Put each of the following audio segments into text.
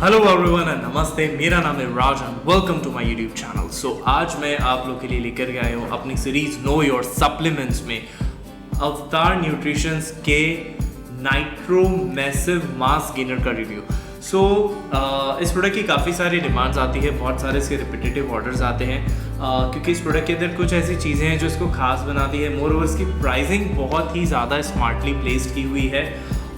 Hello everyone and नमस्ते, मेरा नाम है Raj and welcome to my YouTube channel. So आज मैं आप लोग के लिए लेकर के आया हूँ अपनी सीरीज नो योर सप्लीमेंट्स में अवतार न्यूट्रिशंस के नाइट्रो मैसिव मास गेनर का रिव्यू। इस प्रोडक्ट की काफ़ी सारी डिमांड्स आती है, बहुत सारे इसके रिपीटेटिव ऑर्डर्स आते हैं क्योंकि इस प्रोडक्ट के अंदर कुछ ऐसी चीज़ें हैं जो इसको खास बनाती है। मोर ओवर इसकी प्राइसिंग बहुत ही ज़्यादा स्मार्टली प्लेस्ड की हुई है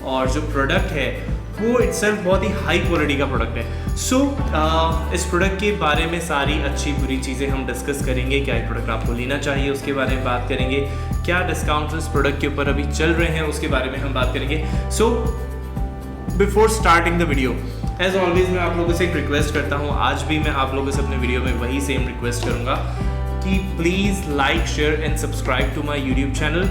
और जो प्रोडक्ट है वो इट्सेल्फ बहुत ही हाई क्वालिटी का प्रोडक्ट है। इस प्रोडक्ट के बारे में सारी अच्छी बुरी चीज़ें हम डिस्कस करेंगे। क्या ये प्रोडक्ट आपको लेना चाहिए उसके बारे में बात करेंगे, क्या डिस्काउंट्स इस प्रोडक्ट के ऊपर अभी चल रहे हैं उसके बारे में हम बात करेंगे। Before starting the video as always मैं आप लोगों से एक रिक्वेस्ट करता हूँ, आज भी मैं आप लोगों से अपने वीडियो में वही सेम रिक्वेस्ट करूँगा कि please like share and subscribe to my YouTube channel.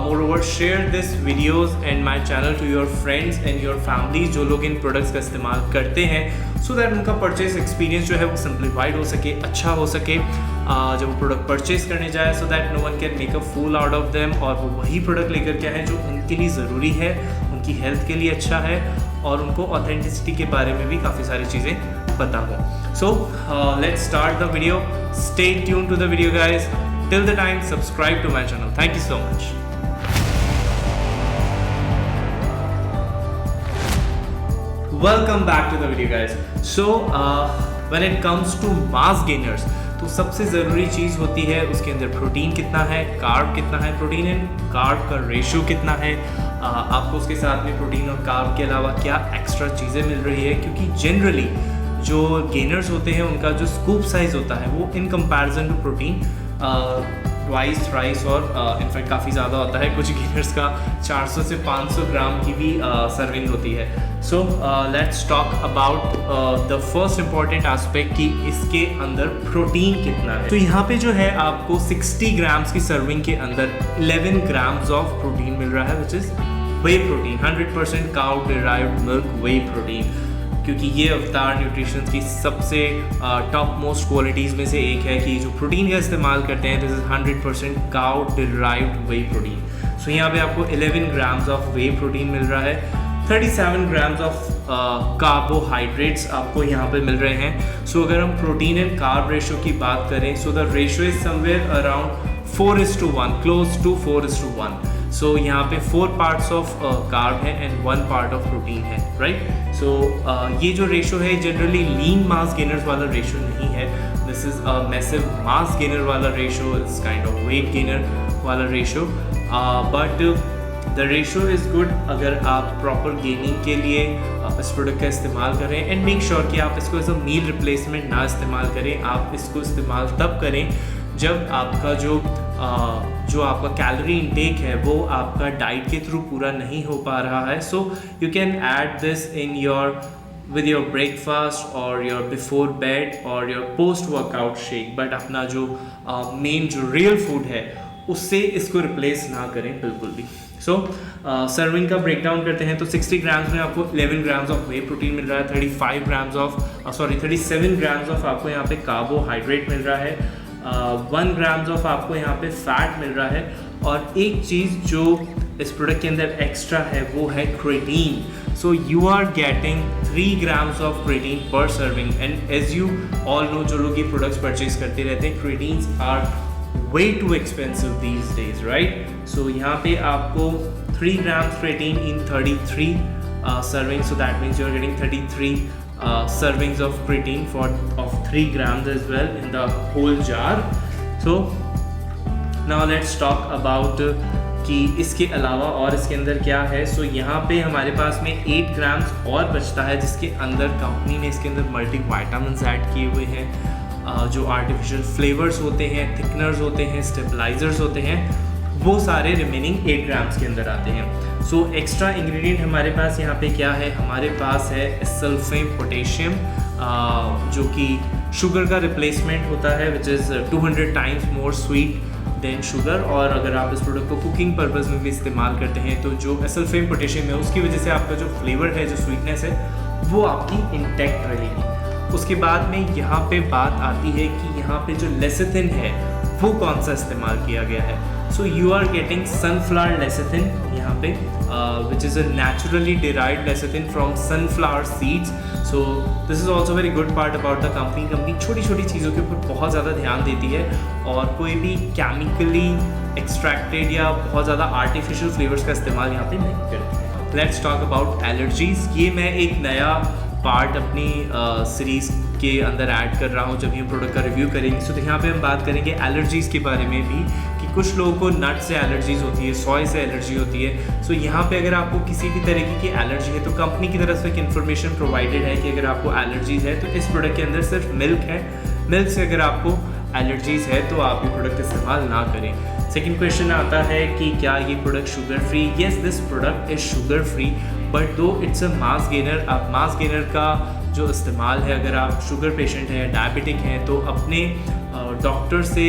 Moreover share this videos and my channel to your friends and your family जो लोग इन प्रोडक्ट्स का इस्तेमाल करते हैं, सो दैट उनका परचेज एक्सपीरियंस जो है वो सिंप्लीफाइड हो सके, अच्छा हो सके जब वो प्रोडक्ट परचेज करने जाए, so that no one can make a fool out of them और वो वही प्रोडक्ट लेकर के आए जो उनके लिए ज़रूरी है, उनकी हेल्थ के लिए अच्छा है और उनको ऑथेंटिसिटी के बारे में भी काफ़ी सारी चीज़ें पता हो। Let's start the video. Stay tuned to the video guys. Till the time, subscribe to my channel. Thank you so much. Welcome back to the video guys. When it comes to mass gainers, तो सबसे ज़रूरी चीज़ होती है उसके अंदर protein कितना है, carb कितना है, प्रोटीन एंड कार्ब का रेशियो कितना है, आपको उसके साथ में प्रोटीन और कार्ब के अलावा क्या एक्स्ट्रा चीज़ें मिल रही है। क्योंकि जनरली जो गेनर्स होते हैं उनका जो स्कूप साइज़ होता है वो in comparison to protein twice thrice और इनफैक्ट काफ़ी ज़्यादा होता है। कुछ गेनर्स का 400 से 500 ग्राम की भी सर्विंग होती है। Let's talk about the first important aspect कि इसके अंदर प्रोटीन कितना है। तो यहाँ पे जो है आपको 60 ग्राम्स की सर्विंग के अंदर 11 ग्राम्स ऑफ प्रोटीन मिल रहा है which is way protein, 100% cow derived milk way protein. क्योंकि ये अवतार न्यूट्रिशंस की सबसे टॉप मोस्ट क्वालिटीज़ में से एक है कि जो प्रोटीन का इस्तेमाल करते हैं this is 100% cow derived whey protein. So यहाँ पे आपको 11 ग्राम्स ऑफ वे प्रोटीन मिल रहा है, 37 ग्राम्स ऑफ कार्बोहाइड्रेट्स आपको यहाँ पे मिल रहे हैं। सो अगर हम प्रोटीन एंड कार्ब रेशो की बात करें so the ratio is somewhere around 4:1, close to 4:1। So यहाँ पे 4 पार्ट्स ऑफ कार्ब है एंड 1 पार्ट ऑफ प्रोटीन है, राइट। ये जो रेशो है जनरली लीन मास गेनर्स वाला रेशो नहीं है, this is a massive mass gainer वाला ratio, it's kind of weight gainer वाला ratio, but the ratio is good अगर आप प्रॉपर गेनिंग के लिए इस प्रोडक्ट का इस्तेमाल करें एंड मेक श्योर कि आप इसको एज अ मील रिप्लेसमेंट ना इस्तेमाल करें। आप इसको इस्तेमाल तब करें जब आपका जो आपका कैलोरी इनटेक है वो आपका डाइट के थ्रू पूरा नहीं हो पा रहा है। So you can add this in with your breakfast और योर बिफोर बेड और your post workout shake, but अपना जो मेन जो रियल फूड है उससे इसको रिप्लेस ना करें बिल्कुल भी। सर्विंग का ब्रेक डाउन करते हैं तो 60 ग्राम्स में आपको 11 ग्राम्स ऑफ वे प्रोटीन मिल रहा है, 37 ग्राम्स ऑफ आपको यहाँ पे कार्बोहाइड्रेट मिल रहा है, 1 ग्राम्स ऑफ आपको यहाँ पे फैट मिल रहा है और एक चीज़ जो इस प्रोडक्ट के अंदर एक्स्ट्रा है वो है creatine. So you are getting 3 grams of creatine per serving and as you all know जो लोग ये प्रोडक्ट्स परचेज करते रहते हैं, creatines are way too expensive these days, right? So यहाँ पे आपको 3 grams creatine in 33 servings, so that means you're getting 33 servings of creatine of 3 grams as well in the whole jar. So now let's talk about कि इसके अलावा और इसके अंदर क्या है। सो यहाँ पे हमारे पास में 8 ग्राम्स और बचता है जिसके अंदर कंपनी ने इसके अंदर मल्टी वाइटामिन्स ऐड किए हुए हैं, जो आर्टिफिशियल फ्लेवर्स होते हैं, थिकनर्स होते हैं, स्टेबलाइजर्स होते हैं, वो सारे रिमेनिंग 8 ग्राम्स के अंदर आते हैं। सो एक्स्ट्रा इंग्रेडिएंट हमारे पास यहाँ पे क्या है, हमारे पास है सल्फेम पोटेशियम जो कि शुगर का रिप्लेसमेंट होता है which is 200 times more sweet than sugar. और अगर आप इस प्रोडक्ट को कुकिंग पर्पज़ में भी इस्तेमाल करते हैं तो जो सल्फेम पोटेशियम है उसकी वजह से आपका जो फ्लेवर है, जो स्वीटनेस है वो आपकी इंटैक्ट रहेगी। उसके बाद में यहाँ पे बात आती है कि यहाँ पे जो लेसिथिन है वो कौन सा इस्तेमाल किया गया है। So you are getting sunflower lecithin यहाँ पे, which is a naturally derived lecithin from sunflower seeds. So this is also very good part about the company छोटी छोटी चीज़ों के ऊपर बहुत ज़्यादा ध्यान देती है और कोई भी केमिकली एक्सट्रैक्टेड या बहुत ज़्यादा आर्टिफिशियल फ्लेवर्स का इस्तेमाल यहाँ पे नहीं करती. Let's talk about allergies. ये मैं एक नया पार्ट अपनी सीरीज़ के अंदर ऐड कर रहा हूँ जब ये प्रोडक्ट का रिव्यू करेंगे. तो यहाँ पे हम बात करेंगे एलर्जीज़ के बारे में भी कि कुछ लोगों को नट से एलर्जीज़ होती है, सोय से एलर्जी होती है. सो यहाँ पे अगर आपको किसी भी तरीके की एलर्जी है तो कंपनी की तरफ से एक इन्फॉर्मेशन प्रोवाइडेड है कि अगर आपको एलर्जीज़ है तो इस प्रोडक्ट के अंदर सिर्फ मिल्क है. मिल्क से अगर आपको एलर्जीज़ है तो आप ये प्रोडक्ट इस्तेमाल ना करें. सेकेंड क्वेश्चन आता है कि क्या ये product sugar free. Yes, this product is sugar free, but दो इट्स अ मास गेनर. आप मास गेनर का जो इस्तेमाल है, अगर आप शुगर पेशेंट हैं, डायबिटिक हैं, तो अपने डॉक्टर से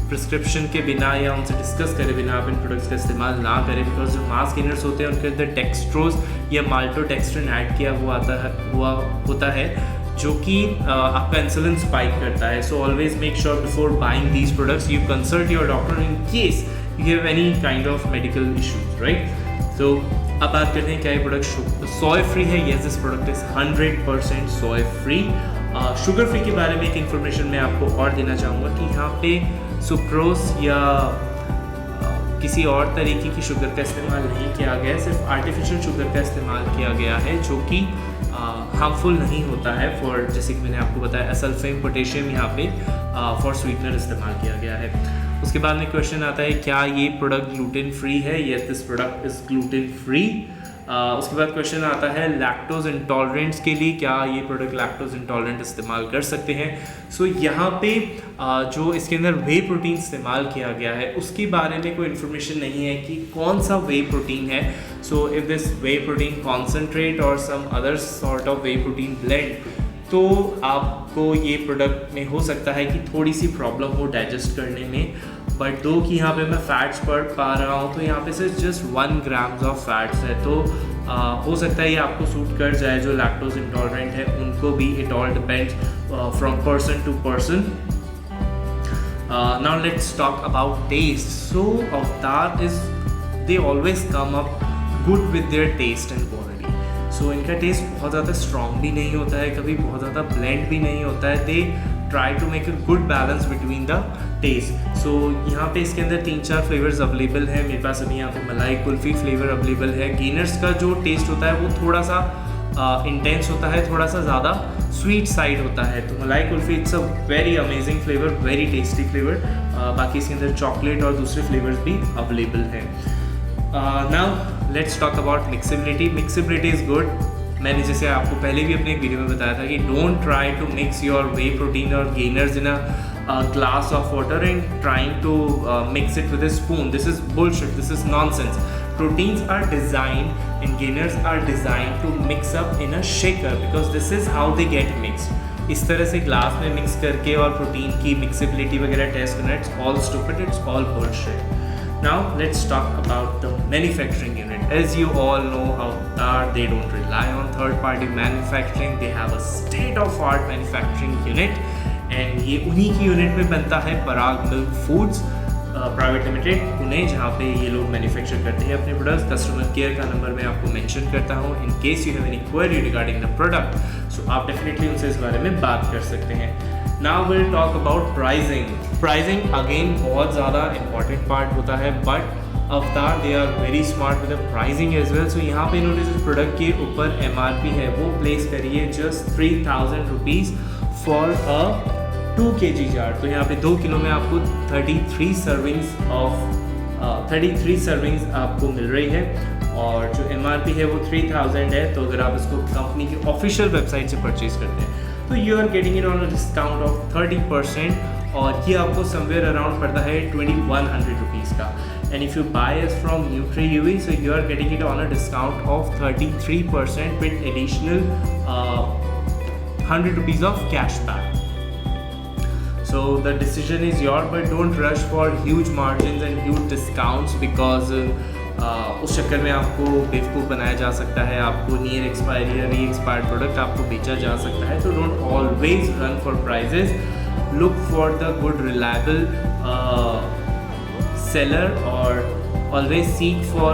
प्रिस्क्रिप्शन के बिना या उनसे डिस्कस करे बिना आप इन प्रोडक्ट्स का इस्तेमाल ना करें. बिकॉज जो मास गेनर्स होते हैं उनके अंदर डेक्सट्रोज या माल्टोडेक्स्ट्रिन ऐड किया हुआ होता है जो कि आपका इंसुलिन स्पाइक करता है. So always make sure before buying these products you consult your doctor in case you have any kind of medical issues, right. So अब बात करते हैं क्या ये प्रोडक्ट सोय फ्री है. Yes, this product is 100% soy free. Sugar free के बारे में एक इन्फॉर्मेशन मैं आपको और देना चाहूँगा कि यहाँ पे सुक्रोज या किसी और तरीके की शुगर का इस्तेमाल नहीं किया गया है. सिर्फ आर्टिफिशियल शुगर का इस्तेमाल किया गया है जो कि हार्मफुल नहीं होता है. फॉर जैसे कि मैंने आपको बताया असल्फेम पोटेशियम यहाँ पे फॉर स्वीटनर इस्तेमाल किया गया है. उसके बाद में क्वेश्चन आता है क्या ये प्रोडक्ट ग्लूटेन फ्री है. Yes, this product is gluten free. उसके बाद क्वेश्चन आता है लैक्टोज इंटॉलरेंट्स के लिए क्या ये प्रोडक्ट लैक्टोज इंटॉलरेंट इस्तेमाल कर सकते हैं. सो यहाँ पे जो इसके अंदर वे प्रोटीन इस्तेमाल किया गया है उसके बारे में कोई इन्फॉर्मेशन नहीं है कि कौन सा वे प्रोटीन है. So if this whey protein concentrate और some other sort of whey protein blend, तो आपको ये प्रोडक्ट में हो सकता है कि थोड़ी सी प्रॉब्लम हो डाइजेस्ट करने में. बट दो कि यहाँ पे मैं फैट्स पढ़ पा रहा हूँ तो यहाँ पे सिर्फ जस्ट 1 ग्राम्स ऑफ फैट्स है. तो हो सकता है ये आपको सूट कर जाए जो लैक्टोज इंटॉलरेंट है उनको भी. It all depends from person to person. Now let's talk about taste. So Avatar is they always come up good with their taste and quality. So इनका टेस्ट बहुत ज़्यादा स्ट्रॉन्ग भी नहीं होता है, कभी बहुत ज़्यादा ब्लेंड भी नहीं होता है. They try to make a good balance between the taste. So यहाँ पे इसके अंदर 3-4 फ्लेवर्स अवेलेबल हैं. मेरे पास अभी यहाँ पे मलाई कुल्फ़ी फ्लेवर अवेलेबल है. गेनर्स का जो टेस्ट होता है वो थोड़ा सा इंटेंस होता है, थोड़ा सा ज़्यादा स्वीट साइड होता है. तो मलाई kulfi it's a very amazing flavour, very tasty flavour. बाकी इसके अंदर चॉकलेट और दूसरे फ्लेवर्स भी अवेलेबल हैं. Now let's talk about mixability. Mixability is good. मैंने जैसे आपको पहले भी अपने एक वीडियो में बताया था कि don't try to mix your whey protein और gainers in a glass of water and trying to mix it with a spoon. This is bullshit. This is nonsense. Proteins are designed and gainers are designed to mix up in a shaker because this is how they get mixed. इस तरह से glass में mix करके और protein की mixability वगैरह test करना, it's all stupid, it's all bullshit. Now let's talk about the manufacturing unit. As you all know, Avatar, they don't rely on third-party manufacturing. They have a state-of-art manufacturing unit. And ये उन्हीं की unit में बनता है Parag milk foods private limited Pune, जहाँ पे ये लोग मैन्युफैक्चर करते हैं अपने प्रोडक्ट्स. कस्टमर केयर का नंबर मैं आपको मेंशन करता हूँ in case you have any query regarding the product. So आप डेफिनेटली उनसे इस बारे में बात कर सकते हैं. Now will talk about pricing. Pricing again बहुत ज़्यादा इंपॉर्टेंट पार्ट होता है, but Avatar they are very smart with the pricing as well. So यहाँ पे इन्होंने जिस प्रोडक्ट के ऊपर MRP है वो प्लेस करिए just 3000 rupees for a 2 kg jar. तो यहाँ पे 2 किलो में आपको 33 सर्विंग्स आपको मिल रही है और जो MRP है वो 3000 है. तो अगर आप इसको कंपनी की ऑफिशियल वेबसाइट से परचेज करते हैं तो you are getting it on a discount of 30% और ये आपको समवेयर अराउंड पड़ता है 2100 रुपीज़ का. And if you buy it from Nutri so you are getting it on a discount of 33% with additional 100 rupees off cashback. So the decision is yours, but don't rush for huge margins and huge discounts because उस चक्कर में आपको बेवकूफ़ बनाया जा सकता है. आपको नियर एक्सपायरी या री एक्सपायर्ड प्रोडक्ट आपको बेचा जा सकता है. तो don't always run for prices. Look for the good reliable seller or always seek for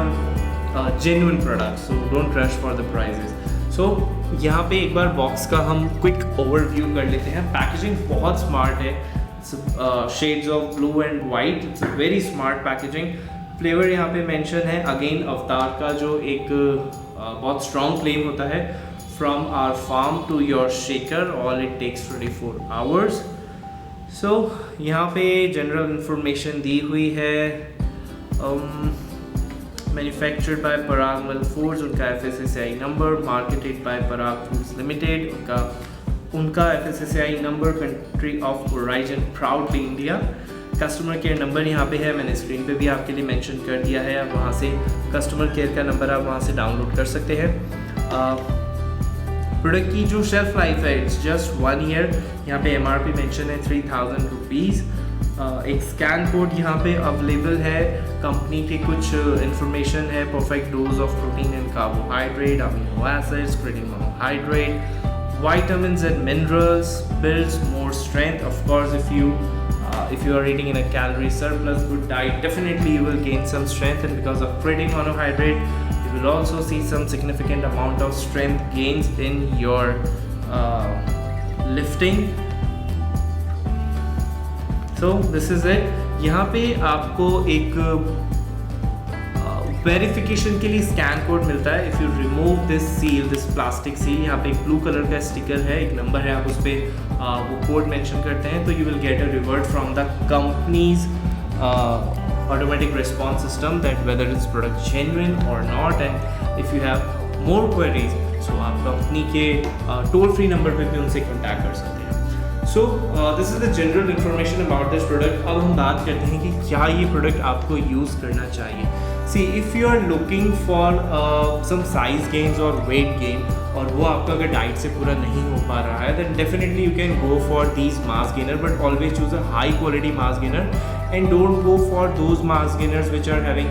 genuine products, so don't rush for the prices. So यहाँ पे एक बार बॉक्स का हम क्विक ओवरव्यू कर लेते हैं. पैकेजिंग बहुत स्मार्ट है, shades of blue and white, it's very smart packaging. Flavour यहाँ पे मेंशन है अगेन अवतार का, जो एक बहुत स्ट्रॉन्ग क्लेम होता है, from our farm to your shaker, all it takes 24 hours. So यहाँ पे जनरल इंफॉर्मेशन दी हुई है. मैन्युफैक्चर्ड बाय पराग मल फूड्स, उनका FSSAI नंबर, मार्केटेड बाय पराग फूड्स लिमिटेड, उनका FSSAI number, country of origin proudly India. Customer care number यहाँ पे है, मैंने स्क्रीन पे भी आपके लिए मेंशन कर दिया है. आप वहाँ से कस्टमर केयर का नंबर आप वहाँ से डाउनलोड कर सकते हैं. प्रोडक्ट की जो शेल्फ लाइफ है इट्स जस्ट 1 ईयर. यहाँ पे MRP मेंशन है 3000 रुपीज़. एक स्कैन कोड यहाँ पे अवेलेबल है. कंपनी के कुछ इंफॉर्मेशन है, perfect dose of protein and carbohydrate, amino acids, creatine monohydrate, vitamins and minerals, builds more strength. Of course, if you are eating in a calorie surplus good diet, definitely you will gain some strength, and because of creatine monohydrate you will also see some significant amount of strength gains in your lifting. So this is it. यहाँ पे आपको एक verification के लिए scan code मिलता है. If you remove this seal, this plastic seal, यहाँ पे एक ब्लू कलर का स्टिकर है, एक नंबर है, आप उस पर वो कोड मेंशन करते हैं तो you will get a revert from the company's automatic response system that whether it's product genuine और not. And if you have more queries, so आप कंपनी के टोल फ्री नंबर पर भी उनसे कॉन्टैक्ट कर सकते हैं. सो this is the general information about this product. अब हम बात करते हैं कि क्या ये प्रोडक्ट आपको यूज़ करना चाहिए. See, if you are looking for some size gains or weight gain, और वो आपका अगर डाइट से पूरा नहीं हो पा रहा है, then definitely you can go for these mass gainer, but always choose a high quality mass gainer and don't go for those mass gainers which are having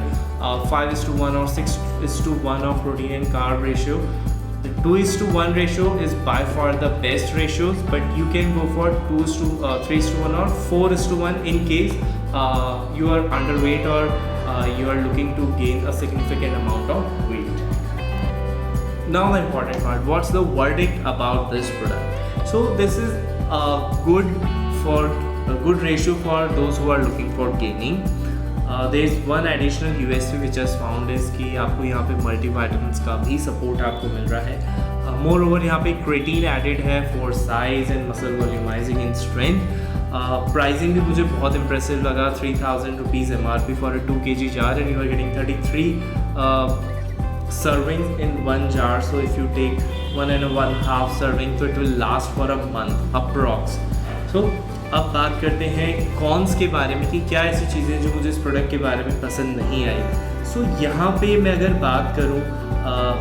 5:1 or 6:1 of protein and carb ratio. The 2:1 ratio is by far the best ratios, but you can go for 3:1 or 4:1 in case you are underweight or you are looking to gain a significant amount of weight. Now the important part, what's the verdict about this product? So this is a good ratio for those who are looking for gaining. There is one additional USP which is found is कि आपको यहाँ पे multivitamins का भी support आपको मिल रहा है. Moreover यहाँ पे creatine added है for size and muscle volumizing and strength. Pricing भी मुझे बहुत इम्प्रेसिव लगा. 3000 rupees MRP for a 2 kg jar and you are getting 33 servings in 1 jar. So if you take 1.5 serving, so it will last for a month approx. So अब बात करते हैं cons के बारे में कि क्या ऐसी चीज़ें जो मुझे इस प्रोडक्ट के बारे में पसंद नहीं आई. सो यहाँ पे मैं अगर बात करूँ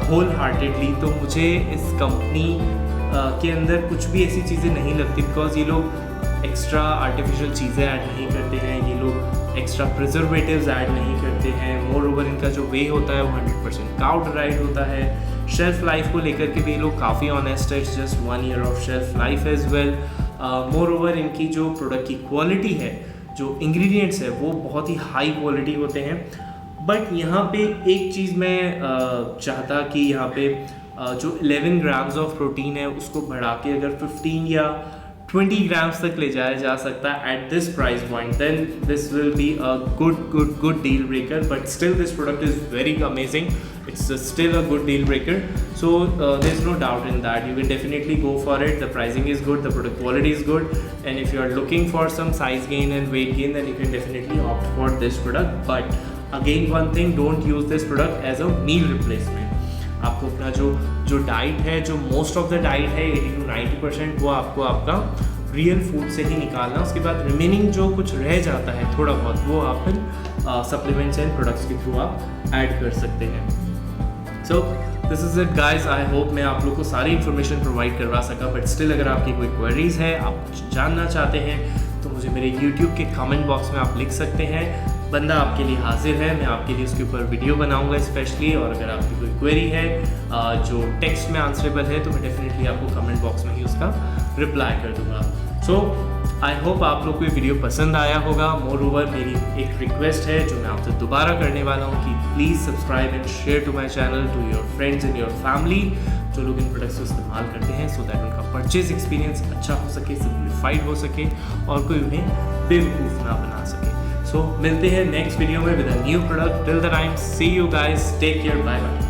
होल हार्टेडली, तो मुझे इस कंपनी के अंदर कुछ भी ऐसी चीज़ें नहीं लगती, बिकॉज ये लोग एक्स्ट्रा आर्टिफिशियल चीज़ें ऐड नहीं करते हैं, ये लोग एक्स्ट्रा प्रिजर्वेटिव्स ऐड नहीं करते हैं. मोर ओवर इनका जो वे होता है वो 100% काउ ड्राइड होता है. शेल्फ लाइफ को लेकर के भी ये लोग काफ़ी ऑनेस्ट है, it's just 1 year of shelf life as well. Moreover इनकी जो प्रोडक्ट की क्वालिटी है, जो इंग्रेडिएंट्स है वो बहुत ही हाई क्वालिटी होते हैं. बट यहाँ पे एक चीज़ मैं चाहता कि यहाँ पे जो 11 ग्राम्स ऑफ प्रोटीन है उसको बढ़ा के अगर 15 या 20 ग्राम्स तक ले जाया जा सकता है at this price point, then this will be a good deal breaker. But still this product is very amazing, it's still a good deal breaker. So there's no doubt in that. You will definitely go for it. The pricing is good, the product quality is good, and if you are looking for some size gain and weight gain, then you can definitely opt for this product. But again, one thing, don't use this product as a meal replacement. आपको अपना जो diet है, जो most of the diet है 80 to 90%, वो आपको आपका real food से ही निकालना. उसके बाद रिमेनिंग जो कुछ रह जाता है थोड़ा बहुत, वो आप फिर सप्लीमेंट्स एंड प्रोडक्ट्स के थ्रू आप ऐड कर सकते हैं. सो this is it guys. I hope मैं आप लोग को सारी इन्फॉर्मेशन प्रोवाइड करवा सका. बट स्टिल अगर आपकी कोई क्वेरीज है, आप कुछ जानना चाहते हैं, तो मुझे मेरे यूट्यूब के कमेंट बॉक्स में आप लिख सकते हैं. बंदा आपके लिए हाजिर है, मैं आपके लिए उसके ऊपर वीडियो बनाऊंगा स्पेशली. और अगर आपकी कोई क्वेरी है जो टेक्स्ट में आंसरेबल है, तो मैं डेफिनेटली आपको कमेंट बॉक्स में ही उसका रिप्लाई कर दूंगा. सो आई होप आप लोग को ये वीडियो पसंद आया होगा। मोर ओवर मेरी एक रिक्वेस्ट है जो मैं आपसे दोबारा करने वाला हूँ कि please subscribe and share to my channel to your friends and your family जो लोग इन प्रोडक्ट्स को इस्तेमाल करते हैं, सो दैट उनका परचेज एक्सपीरियंस अच्छा हो सके, सिंप्लीफाइड हो सके और कोई उन्हें बेवकूफ़ ना बना सके। सो मिलते हैं नेक्स्ट वीडियो में with a new product. Till the time see you guys, take care, bye bye.